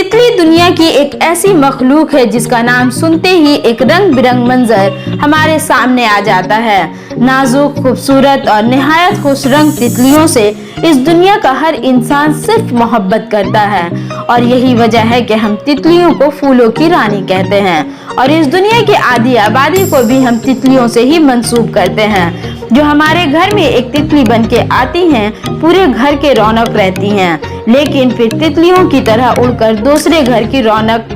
तितली दुनिया की एक ऐसी मखलूक है जिसका नाम सुनते ही एक रंग बिरंग मंजर हमारे सामने आ जाता है। नाजुक, खूबसूरत और निहायत खुश रंग तितलियों से इस दुनिया का हर इंसान सिर्फ मोहब्बत करता है और यही वजह है कि हम तितलियों को फूलों की रानी कहते हैं और इस दुनिया की आधी आबादी को भी हम तितलियों से ही मंसूब करते हैं। जो हमारे घर में एक तितली बन के आती हैं, पूरे घर के रौनक रहती हैं, लेकिन फिर तितलियों की तरह उड़कर दूसरे घर की रौनक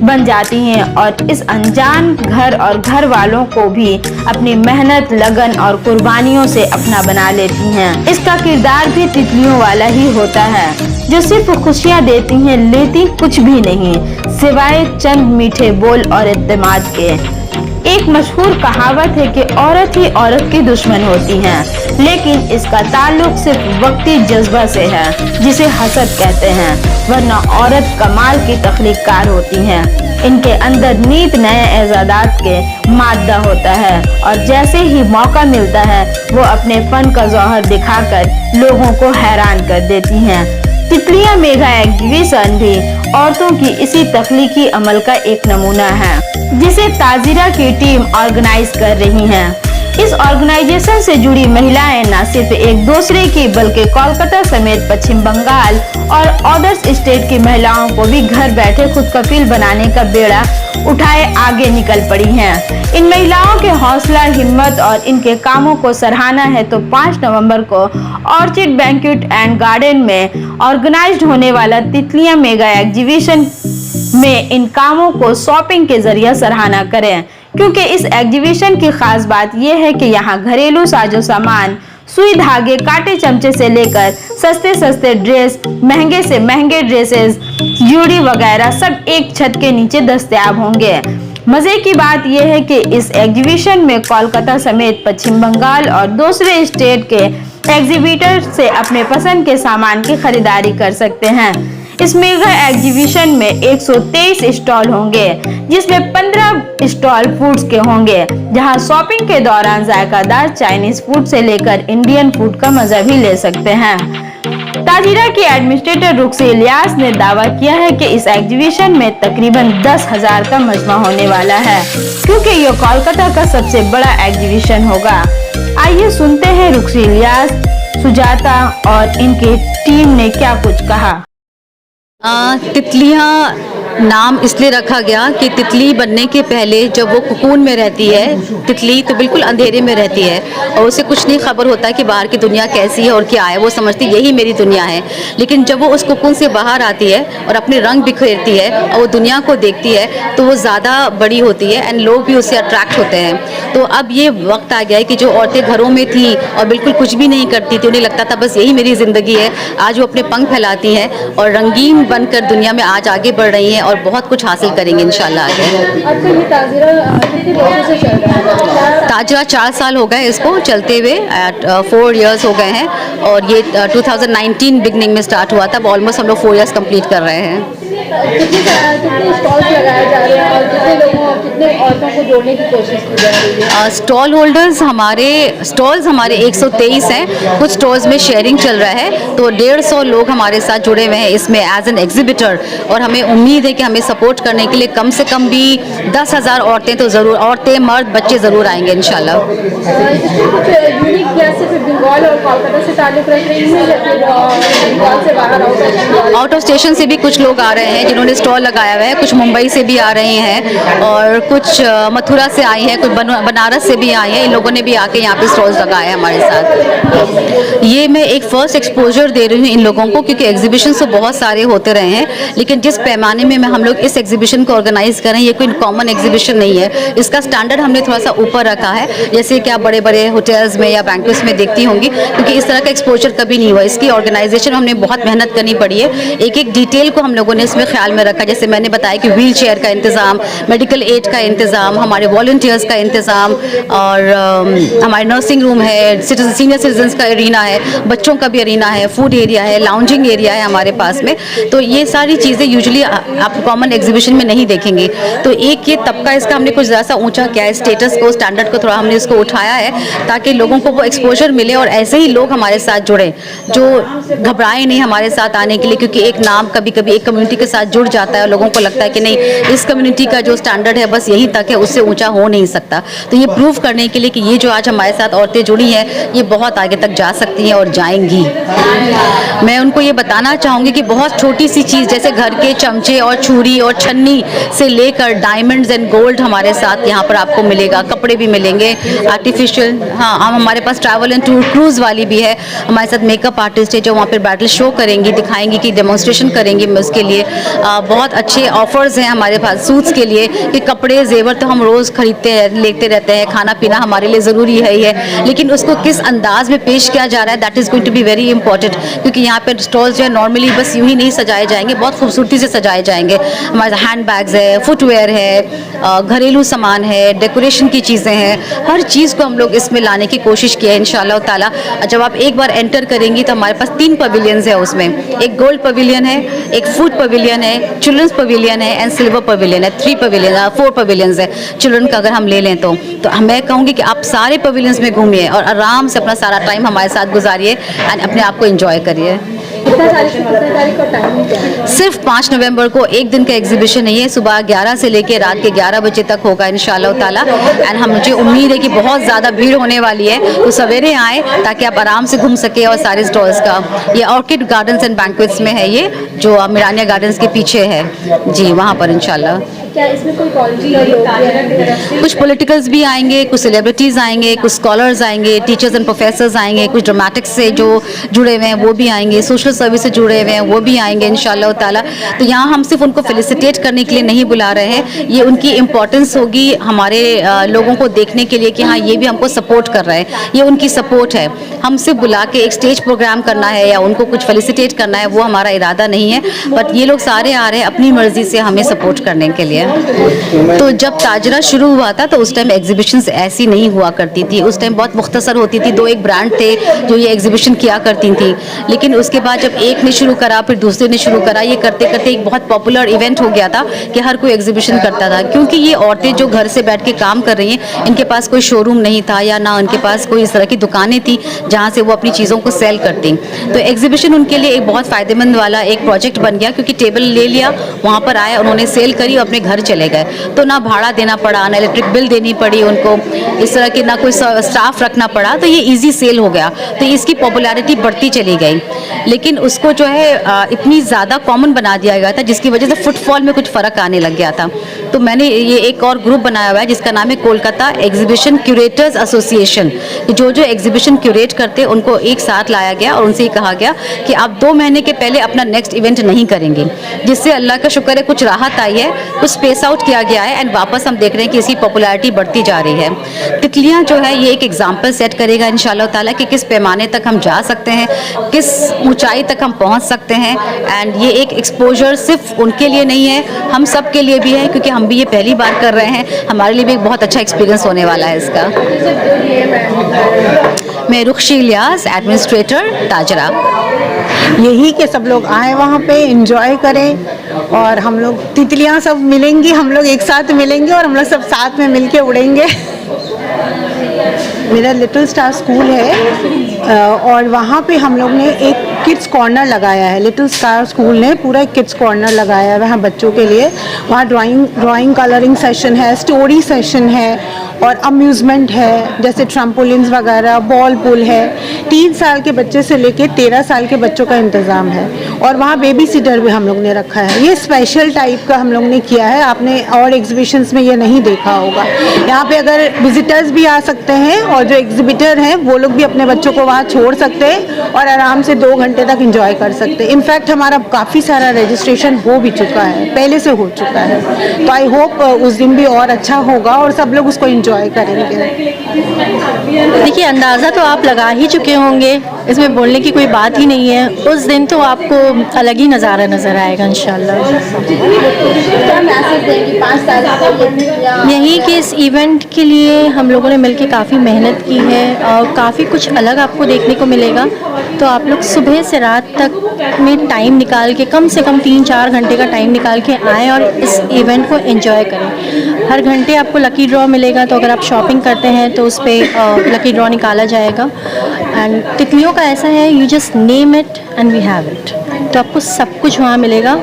बन जाती हैं और इस अनजान घर और घर वालों को भी अपनी मेहनत, लगन और कुर्बानियों से अपना बना लेती हैं। इसका किरदार भी तितलियों वाला ही होता है, जो सिर्फ खुशियां देती हैं, लेती कुछ भी नहीं सिवाय चंद मीठे बोल और इत्तेमाद के। एक मशहूर कहावत है कि औरत ही औरत की दुश्मन होती है, लेकिन इसका ताल्लुक सिर्फ वक्ती जज्बा से है जिसे हसद कहते हैं, वरना औरत कमाल की तख्लीकार होती हैं। इनके अंदर नीत नए एजादात के मादा होता है और जैसे ही मौका मिलता है वो अपने फन का जौहर दिखाकर लोगों को हैरान कर देती हैं। तितलियां मेगा एग्जीबिशन भी औरतों की इसी तख्लीकी अमल का एक नमूना है, जिसे ताजिरा की टीम ऑर्गेनाइज कर रही है। इस ऑर्गेनाइजेशन से जुड़ी महिलाएं न सिर्फ एक दूसरे की बल्कि कोलकाता समेत पश्चिम बंगाल और अदर्स स्टेट की महिलाओं को भी घर बैठे खुद कफील बनाने का बेड़ा उठाए आगे निकल पड़ी हैं। इन महिलाओं के हौसला, हिम्मत और इनके कामों को सराहना है तो 5 नवंबर को ऑर्चिड बैंक्वेट एंड गार्डन में ऑर्गेनाइज्ड होने वाला तितलियां मेगा एग्जीबिशन में इन कामों को शॉपिंग के जरिए सराहना करें, क्योंकि इस एग्जीबिशन की खास बात यह है कि यहाँ घरेलू साजो सामान, सुई धागे, कांटे चमचे से लेकर सस्ते सस्ते ड्रेस, महंगे से महंगे ड्रेसेस, ज्वेलरी वगैरह सब एक छत के नीचे दस्तयाब होंगे। मजे की बात यह है कि इस एग्जीबिशन में कोलकाता समेत पश्चिम बंगाल और दूसरे स्टेट के एग्जीबिटर से अपने पसंद के सामान की खरीदारी कर सकते हैं। इस मेगा एग्जीबिशन में 123 स्टॉल होंगे, जिसमें 15 स्टॉल फूड्स के होंगे, जहां शॉपिंग के दौरान जायकादार चाइनीज फूड से लेकर इंडियन फूड का मजा भी ले सकते हैं। ताजिरा की एडमिनिस्ट्रेटर रुखसी इलियास ने दावा किया है कि इस एग्जीबिशन में तकरीबन 10,000 का मजमा होने वाला है, क्योंकि यह कोलकाता का सबसे बड़ा एग्जीबिशन होगा। आइए सुनते हैं रुखसी इलियास, सुजाता और इनकी टीम ने क्या कुछ कहा। तितलियाँ नाम इसलिए रखा गया कि तितली बनने के पहले जब वो कुकून में रहती है तितली, तो बिल्कुल अंधेरे में रहती है और उसे कुछ नहीं खबर होता कि बाहर की दुनिया कैसी है और क्या है। वो समझती यही मेरी दुनिया है, लेकिन जब वो उस कुकून से बाहर आती है और अपने रंग बिखेरती है और वो दुनिया को देखती है तो वो ज़्यादा बड़ी होती है एंड लोग भी उससे अट्रैक्ट होते हैं। तो अब ये वक्त आ गया है कि जो औरतें घरों में थी और बिल्कुल कुछ भी नहीं करती थी, उन्हें लगता था बस यही मेरी ज़िंदगी है, आज वो अपने पंख फैलाती हैं और रंगीन बनकर दुनिया में आज आगे बढ़ रही हैं और बहुत कुछ हासिल करेंगे इंशाल्लाह आगे। अच्छा, ये ताजिरा कितने वर्षों से चल रहा है? ताजिरा 4 साल हो गए इसको चलते हुए, 4 इयर्स हो गए हैं और ये 2019 बिगनिंग में स्टार्ट हुआ था। ऑलमोस्ट हम लोग 4 इयर्स कंप्लीट कर रहे हैं। कितने स्टॉल्स लगाए जा रहे हैं और कितने औरतों को जोड़ने की कोशिश की जा रही है? स्टॉल होल्डर्स स्टॉल्स हमारे 123 हैं। कुछ स्टॉल्स में शेयरिंग चल रहा है, तो 150 लोग हमारे साथ जुड़े हुए हैं इसमें एज एन एग्जिबिटर और हमें उम्मीद है कि हमें सपोर्ट करने के लिए कम से कम भी 10,000 औरतें तो ज़रूर, औरतें, मर्द, बच्चे ज़रूर आएंगे इंशाल्लाह। इसमें कुछ यूनिक सिर्फ बंगाल और कोलकाता से ताल्लुक रख रही है या फिर बंगाल से बाहर आउट ऑफ स्टेशन से भी कुछ लोग आ रहे हैं जिन्होंने स्टॉल लगाया हुआ है। कुछ मुंबई से भी आ रहे हैं और कुछ मथुरा से आई हैं, कुछ बनारस से भी आई हैं। इन लोगों ने भी आके यहाँ पे स्टॉल्स लगाए हैं हमारे साथ। ये मैं एक फर्स्ट एक्सपोजर दे रही हूँ इन लोगों को, क्योंकि एग्जीबिशन तो बहुत सारे होते रहे हैं, लेकिन जिस पैमाने में हम लोग इस एग्जीबिशन को ऑर्गेनाइज करें, ये कोई कॉमन एग्जीबिशन नहीं है। इसका स्टैंडर्ड हमने थोड़ा सा ऊपर रखा है, जैसे कि आप बड़े बड़े होटल्स में या बैंक्वेट्स में देखती होंगी, क्योंकि इस तरह का एक्सपोजर कभी नहीं हुआ। इसकी ऑर्गेनाइजेशन हमने बहुत मेहनत करनी पड़ी है। एक एक डिटेल को हम लोगों ने इसमें ख्याल में रखा। जैसे मैंने बताया कि व्हील चेयर का इंतज़ाम, मेडिकल एड का इंतज़ाम, हमारे वॉलंटियर्स का इंतज़ाम और हमारे नर्सिंग रूम है, सीनियर सिटीजन्स का एरिना है, बच्चों का भी एरिना है, फूड एरिया है, लाउंजिंग एरिया है हमारे पास में। तो ये सारी चीज़ें यूजुअली आप कॉमन एग्जीबिशन में नहीं देखेंगे। तो एक ये तबका इसका हमने कुछ ज़्यादा सा ऊंचा किया है, स्टेटस को, स्टैंडर्ड को थोड़ा हमने इसको उठाया है, ताकि लोगों को वो एक्सपोजर मिले और ऐसे ही लोग हमारे साथ जुड़े जो घबराएं नहीं हमारे साथ आने के लिए, क्योंकि एक नाम कभी कभी एक कम्युनिटी के साथ जुड़ जाता है, लोगों को लगता है कि नहीं, इस कम्युनिटी का जो स्टैंडर्ड है बस यहीं तक है, उससे ऊंचा हो नहीं सकता। तो ये प्रूव करने के लिए कि ये जो आज हमारे साथ औरतें जुड़ी हैं, ये बहुत आगे तक जा सकती हैं और जाएंगी। मैं उनको ये बताना चाहूँगी कि बहुत छोटी सी चीज़ जैसे घर के चमचे और छुरी और छन्नी से लेकर डायमंड्स एंड गोल्ड हमारे साथ यहाँ पर आपको मिलेगा, कपड़े भी मिलेंगे आर्टिफिशियल। हाँ, हमारे पास ट्रैवल एंड टूर क्रूज़ वाली भी है, हमारे साथ मेकअप आर्टिस्ट है जो वहाँ पर ब्राइडल शो करेंगी, दिखाएंगी कि डेमोन्स्ट्रेशन करेंगी। मैं उसके लिए बहुत अच्छे ऑफर्स हैं हमारे पास सूट्स के लिए कि कपड़े जेवर तो हम रोज़ खरीदते हैं, लेते रहते हैं, खाना पीना हमारे लिए ज़रूरी है ही है, लेकिन उसको किस अंदाज में पेश किया जा रहा है, that is going to be very important. क्योंकि यहाँ पे स्टॉल्स जो है नॉर्मली बस यूँ ही नहीं सजाए जाएंगे, बहुत खूबसूरती से सजाए जाएंगे। हमारे हैंड बैग्स है, फुटवेयर है, घरेलू सामान है, डेकोरेशन की चीज़ें हैं, हर चीज़ को हम लोग इसमें लाने की कोशिश की है इंशाल्लाह ताला। जब आप एक बार एंटर करेंगी तो हमारे पास 3 पवेलियंस है उसमें, एक गोल्ड पवेलियन है, एक फूड पवेलियन है, चिल्ड्रंस पवेलियन है एंड सिल्वर पवेलियन है। 4 पवेलियंस है चिल्ड्रन का अगर हम ले लें तो मैं कहूँगी कि आप सारे पवेलियंस में घूमिए और आराम से अपना सारा टाइम हमारे साथ गुजारिए एंड अपने आप को एंजॉय करिए। कितना तारीख से कितने तारीख का टाइमिंग क्या है? सिर्फ 5 नवंबर को एक दिन का एग्जीबिशन है ये, सुबह 11 से लेकर रात के 11 बजे तक होगा इंशाल्लाह ताला। एंड हम मुझे उम्मीद है कि बहुत ज़्यादा भीड़ होने वाली है, तो सवेरे आएँ ताकि आप आराम से घूम सके। और सारे स्टॉल्स का ये ऑर्किड गार्डन्स एंड बैंक्वेट्स में है, ये जो मिरानिया गार्डन्स के पीछे है जी, वहाँ पर इंशाल्लाह। क्या इसमें कोई पॉलिटिकल लोग भी हैं? कुछ पॉलिटिकल्स भी आएंगे, कुछ सेलिब्रिटीज़ आएंगे, कुछ स्कॉलर्स आएंगे, टीचर्स एंड प्रोफेसर्स आएंगे, कुछ ड्रामेटिक्स से जो जुड़े हुए हैं वो भी आएंगे, सोशल सर्विस से जुड़े हुए हैं वो भी आएंगे इंशाल्लाह ताला। तो यहाँ हम सिर्फ उनको फेलिसिटेट करने के लिए नहीं बुला रहे हैं, ये उनकी इम्पोर्टेंस होगी हमारे लोगों को देखने के लिए कि हाँ ये भी हमको सपोर्ट कर रहे हैं, ये उनकी सपोर्ट है। हम सिर्फ बुला के एक स्टेज प्रोग्राम करना है या उनको कुछ फेलिसिटेट करना है, वो हमारा इरादा नहीं है। बट ये लोग सारे आ रहे हैं अपनी मर्जी से हमें सपोर्ट करने के लिए। तो जब ताजरा शुरू हुआ था तो उस टाइम एग्जीबिशंस ऐसी नहीं हुआ करती थी, उस टाइम बहुत मुख्तसर होती थी, 2-1 ब्रांड थे जो ये एग्जीबिशन किया करती थी। लेकिन उसके बाद जब एक ने शुरू करा फिर दूसरे ने शुरू करा, ये करते करते एक बहुत पॉपुलर इवेंट हो गया था कि हर कोई एग्जीबिशन करता था। क्योंकि ये औरतें जो घर से बैठ के काम कर रही हैं, इनके पास कोई शोरूम नहीं था या ना उनके पास कोई इस तरह की दुकानें थी जहाँ से वो अपनी चीज़ों को सेल करती। तो एग्जीबिशन उनके लिए एक बहुत फ़ायदेमंद वाला एक प्रोजेक्ट बन गया, क्योंकि टेबल ले लिया, वहाँ पर आए, उन्होंने सेल करी और अपने घर चले गए। तो ना भाड़ा देना पड़ा, ना इलेक्ट्रिक बिल देनी पड़ी उनको, इस तरह की ना कोई स्टाफ रखना पड़ा, तो ये इजी सेल हो गया। तो इसकी पॉपुलैरिटी बढ़ती चली गई। लेकिन उसको जो है इतनी ज़्यादा कॉमन बना दिया गया था जिसकी वजह से फुटफॉल में कुछ फ़र्क आने लग गया था। तो मैंने ये एक और ग्रुप बनाया हुआ है जिसका नाम है कोलकाता एग्जीबिशन क्यूरेटर्स एसोसिएशन। जो जो एग्जीबिशन क्यूरेट करते हैं उनको एक साथ लाया गया और उनसे कहा गया कि आप 2 महीने के पहले अपना नेक्स्ट इवेंट नहीं करेंगे, जिससे अल्लाह का शुक्र है कुछ राहत आई है, कुछ स्पेस आउट किया गया है एंड वापस हम देख रहे हैं कि इसकी पॉपुलैरिटी बढ़ती जा रही है। तितलियां जो है ये एक एग्जाम्पल सेट करेगा इंशाल्लाह ताला कि किस पैमाने तक हम जा सकते हैं, किस ऊंचाई तक हम पहुंच सकते हैं। एंड ये एक एक्सपोजर सिर्फ उनके लिए नहीं है, हम सब के लिए भी है, क्योंकि हम भी ये पहली बार कर रहे हैं, हमारे लिए भी एक बहुत अच्छा एक्सपीरियंस होने वाला है इसका। मैं रुखशी इलियास, एडमिनिस्ट्रेटर ताजरा। यही कि सब लोग आए वहाँ पे एंजॉय करें और हम लोग तितलियाँ सब मिलेंगी, हम लोग एक साथ मिलेंगे और हम लोग सब साथ में मिलके उड़ेंगे। मेरा लिटिल स्टार स्कूल है और वहाँ पे हम लोग ने एक किड्स कॉर्नर लगाया है। लिटिल स्टार स्कूल ने पूरा एक किड्स कॉर्नर लगाया है वहाँ बच्चों के लिए। वहाँ ड्राइंग कलरिंग सेशन है, स्टोरी सेशन है और अम्यूज़मेंट है, जैसे ट्रम्पोलिन्स वगैरह, बॉल पुल है। 3 साल के बच्चे से लेके 13 साल के बच्चों का इंतज़ाम है और वहाँ बेबी सिटर भी हम लोग ने रखा है। ये स्पेशल टाइप का हम लोग ने किया है, आपने और एग्जीबिशंस में ये नहीं देखा होगा। यहाँ पे अगर विजिटर्स भी आ सकते हैं और जो एग्जिबिटर हैं वो लोग भी अपने बच्चों को वहाँ छोड़ सकते हैं और आराम से 2 घंटे तक इंजॉय कर सकते हैं। इनफैक्ट हमारा काफ़ी सारा रजिस्ट्रेशन हो भी चुका है, पहले से हो चुका है। तो आई होप उस दिन भी और अच्छा होगा और सब लोग उसको इंजॉय करेंगे। देखिए, अंदाज़ा तो आप लगा ही चुके होंगे, इसमें बोलने की कोई बात ही नहीं है। उस दिन तो आपको अलग ही नज़ारा नज़र आएगा इंशाल्लाह। यही कि इस इवेंट के लिए हम लोगों ने मिलकर काफ़ी मेहनत की है और काफ़ी कुछ अलग आपको देखने को मिलेगा। तो आप लोग सुबह से रात तक में टाइम निकाल के कम से कम 3-4 घंटे का टाइम निकाल के आएँ और इस इवेंट को एंजॉय करें। हर घंटे आपको लकी ड्रॉ मिलेगा, तो अगर आप शॉपिंग करते हैं तो उस पर लकी ड्रॉ निकाला जाएगा। एंड तितलियों का ऐसा है, you just name it and we have it. तो आपको सब कुछ वहाँ मिलेगा,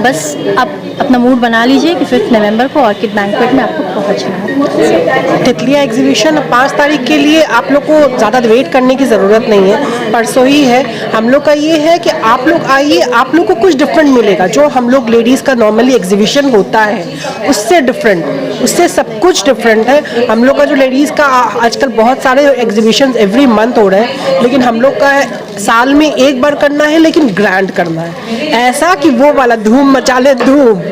बस आप अपना मूड बना लीजिए कि 5 नवंबर को ऑर्किड बैंक्वेट में आपको पहुँचना है। तितलियाँ एग्जीबिशन 5 तारीख के लिए आप लोग को ज़्यादा वेट करने की ज़रूरत नहीं है, परसों ही है। हम लोग का ये है कि आप लोग आइए, आप लोग को कुछ डिफरेंट मिलेगा। जो हम लोग लेडीज़ का नॉर्मली एग्जीबिशन होता है उससे डिफरेंट, उससे सब कुछ डिफरेंट है। हम लोग का जो लेडीज़ का आजकल बहुत सारे एग्जीबिशन एवरी मंथ हो रहे हैं, लेकिन हम लोग का साल में एक बार करना है, लेकिन ग्रैंड करना है, ऐसा कि वो वाला धूम मचा ले, धूम,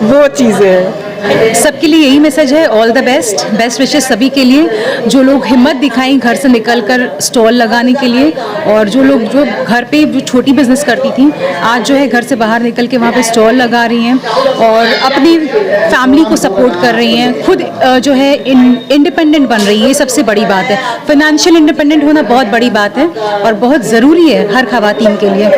वो चीज़ें हैं। सबके लिए यही मैसेज है, all the best, best wishes सभी के लिए जो लोग हिम्मत दिखाएं घर से निकलकर स्टॉल लगाने के लिए, और जो लोग जो घर पे जो छोटी बिजनेस करती थी आज जो है घर से बाहर निकल के वहाँ पे स्टॉल लगा रही हैं और अपनी फैमिली को सपोर्ट कर रही हैं, खुद जो है इंडिपेंडेंट बन रही है। ये सबसे बड़ी बात है, फाइनेंशियल इंडिपेंडेंट होना बहुत बड़ी बात है और बहुत ज़रूरी है हर खवातीन के लिए।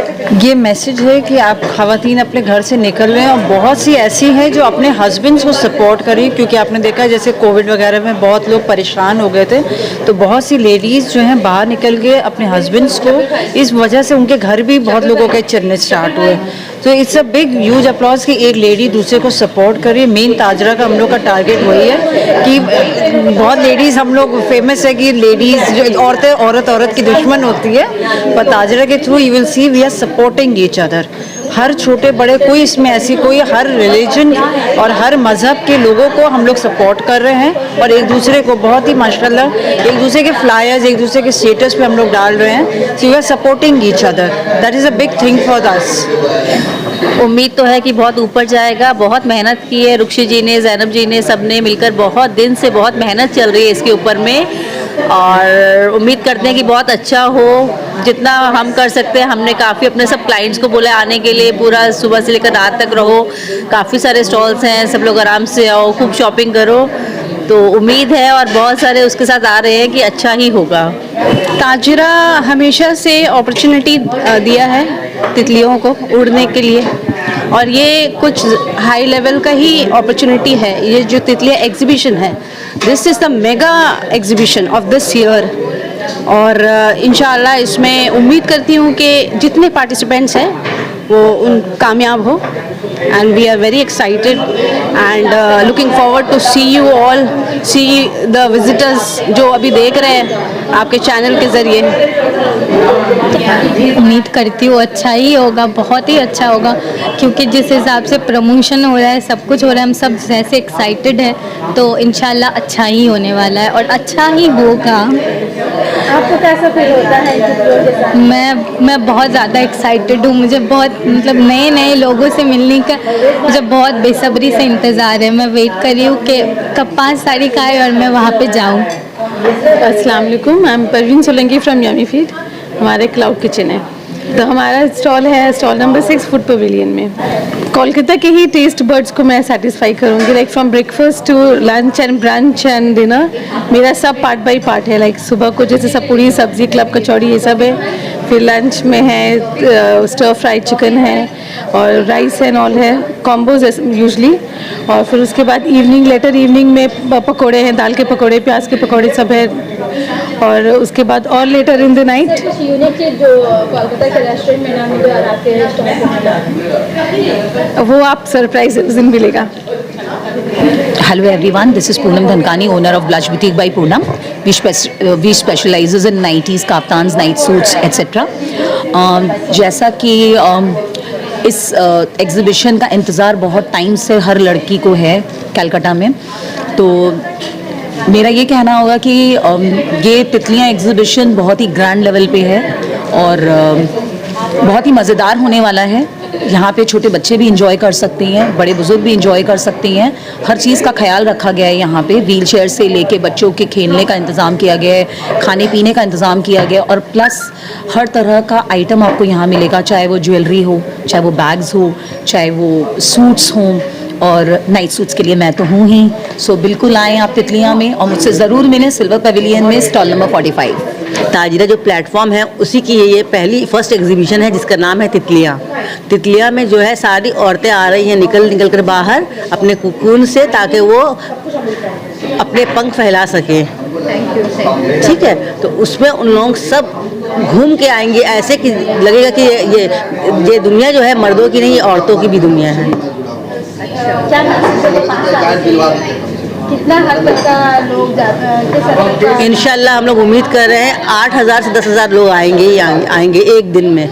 ये मैसेज है कि आप खवातीन अपने घर से निकल रहे हैं और बहुत सी ऐसी हैं जो अपने हस्बैंड्स को सपोर्ट करें, क्योंकि आपने देखा जैसे कोविड वगैरह में बहुत लोग परेशान हो गए थे, तो बहुत सी लेडीज़ जो हैं बाहर निकल के अपने हस्बैंड्स को, इस वजह से उनके घर भी बहुत लोगों के चलने स्टार्ट हुए। तो it's a big huge applause कि एक लेडी दूसरे को सपोर्ट करे। मेन ताजरा का हम लोग का टारगेट वही है कि बहुत लेडीज़ हम लोग फेमस है कि लेडीज़ जो औरतें औरत की दुश्मन होती है, पर ताजरा के through you will see we are supporting each other. हर छोटे बड़े कोई इसमें ऐसी कोई, हर रिलीजन और हर मज़हब के लोगों को हम लोग सपोर्ट कर रहे हैं और एक दूसरे को बहुत ही माशाल्लाह एक दूसरे के फ्लायर्स, एक दूसरे के स्टेटस पे हम लोग डाल रहे हैं। So we are supporting each other, that is a big thing for us. उम्मीद तो है कि बहुत ऊपर जाएगा। बहुत मेहनत की है रुक्षी जी ने, जैनब जी ने, सब ने मिलकर बहुत दिन से बहुत मेहनत चल रही है इसके ऊपर में, और उम्मीद करते हैं कि बहुत अच्छा हो। जितना हम कर सकते हैं, हमने काफ़ी अपने सब क्लाइंट्स को बोला आने के लिए, पूरा सुबह से लेकर रात तक रहो, काफ़ी सारे स्टॉल्स हैं, सब लोग आराम से आओ, खूब शॉपिंग करो। तो उम्मीद है और बहुत सारे उसके साथ आ रहे हैं कि अच्छा ही होगा। ताजरा हमेशा से अपॉर्चुनिटी दिया है तितलियों को उड़ने के लिए, और ये कुछ हाई लेवल का ही अपॉर्चुनिटी है। ये जो तितलियाँ एग्जीबिशन है, this is the mega exhibition of this year, और इंशाल्लाह इसमें उम्मीद करती हूँ कि जितने पार्टिसिपेंट्स हैं वो उन कामयाब हो, and we are very excited and looking forward to see you all, see the visitors जो अभी देख रहे हैं आपके चैनल के ज़रिए। उम्मीद करती हूँ अच्छा ही होगा, बहुत ही अच्छा होगा, क्योंकि जिस हिसाब से प्रमोशन हो रहा है, सब कुछ हो रहा है, हम सब जैसे एक्साइटेड है, तो इंशाल्लाह अच्छा ही होने वाला है और अच्छा ही होगा। आपको कैसा फील होता है तितलियों के साथ? मैं बहुत ज़्यादा एक्साइटेड हूँ। मुझे बहुत मतलब नए नए लोगों से मिलने का मुझे बहुत बेसब्री से इंतज़ार है। मैं वेट कर रही हूँ कि कब 5 तारीख आए और मैं वहाँ पे जाऊँ। अस्सलाम वालेकुम, I am Parveen Solanki from yummy feed. हमारे क्लाउड किचन है, तो हमारा स्टॉल है स्टॉल नंबर 6 फूड पवेलियन में। कोलकाता के ही टेस्ट बर्ड्स को मैं सेटिस्फाई करूँगी, like from breakfast to lunch and brunch and dinner. मेरा सब पार्ट बाय पार्ट है, लाइक सुबह को जैसे सब पूरी सब्जी, क्लब कचौड़ी, ये सब है। फिर लंच में है स्टर फ्राइड चिकन है और राइस एंड ऑल है, कॉम्बोज यूजली। और फिर उसके बाद इवनिंग, लेटर इवनिंग में पकोड़े हैं, दाल के पकोड़े, प्याज के पकोड़े सब है। और उसके बाद और लेटर इन द नाइट कुछ यूनिक चीज़ जो कोलकाता के रेस्टोरेंट में ना मिले और आपके रेस्टोरेंट में मिला, वो आप सरप्राइज उस दिन मिलेगा। Hello everyone, this is Poonam Dhankani, owner of Blush Boutique by Poonam. We specializes in nighties, kaftans, night suits, etc. जैसा कि इस एग्ज़िबिशन का इंतज़ार बहुत टाइम से हर लड़की को है कलकत्ता में, तो मेरा ये कहना होगा कि ये तितलियाँ एग्ज़िबिशन बहुत ही ग्रैंड लेवल पे है और बहुत ही मज़ेदार होने वाला है। यहाँ पे छोटे बच्चे भी इंजॉय कर सकते हैं, बड़े बुजुर्ग भी इंजॉय कर सकते हैं। हर चीज़ का ख्याल रखा गया है। यहाँ पे व्हील चेयर से लेके बच्चों के खेलने का इंतज़ाम किया गया है, खाने पीने का इंतज़ाम किया गया है, और प्लस हर तरह का आइटम आपको यहाँ मिलेगा, चाहे वो ज्वेलरी हो, चाहे वो बैग्स हो, चाहे वो सूट्स हों, और नाइट सूट्स के लिए मैं तो हूँ ही। सो बिल्कुल आएँ आप तितलियाँ में और मुझसे ज़रूर मिलें सिल्वर पवेलियन में, स्टॉल नंबर 45। ताजरा जो प्लेटफॉर्म है उसी की ये पहली फर्स्ट एग्जीबिशन है जिसका नाम है तितलियाँ। तितलियाँ में जो है सारी औरतें आ रही हैं निकल कर बाहर अपने कुकून से, ताकि वो अपने पंख फैला सकें। ठीक है, तो उसमें उन लोग सब घूम के आएंगे, ऐसे कि लगेगा कि ये दुनिया जो है मर्दों की नहीं, ये औरतों की भी दुनिया है। क्या कितना हद तक का लोग जाते हैं? इंशाल्लाह हम लोग उम्मीद कर रहे हैं 8,000 से 10,000 लोग आएंगे ही आएंगे एक दिन में।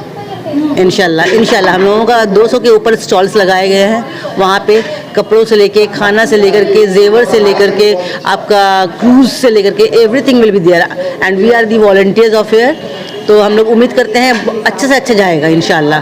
इंशाल्लाह हम लोगों का 200 के ऊपर स्टॉल्स लगाए गए हैं वहाँ पे, कपड़ों से लेके, खाना से लेकर के, जेवर से लेकर के, आपका क्रूज से लेकर के, everything will be there and we are the volunteers of here. तो हम लोग उम्मीद करते हैं अच्छे से अच्छा जाएगा इंशाल्लाह।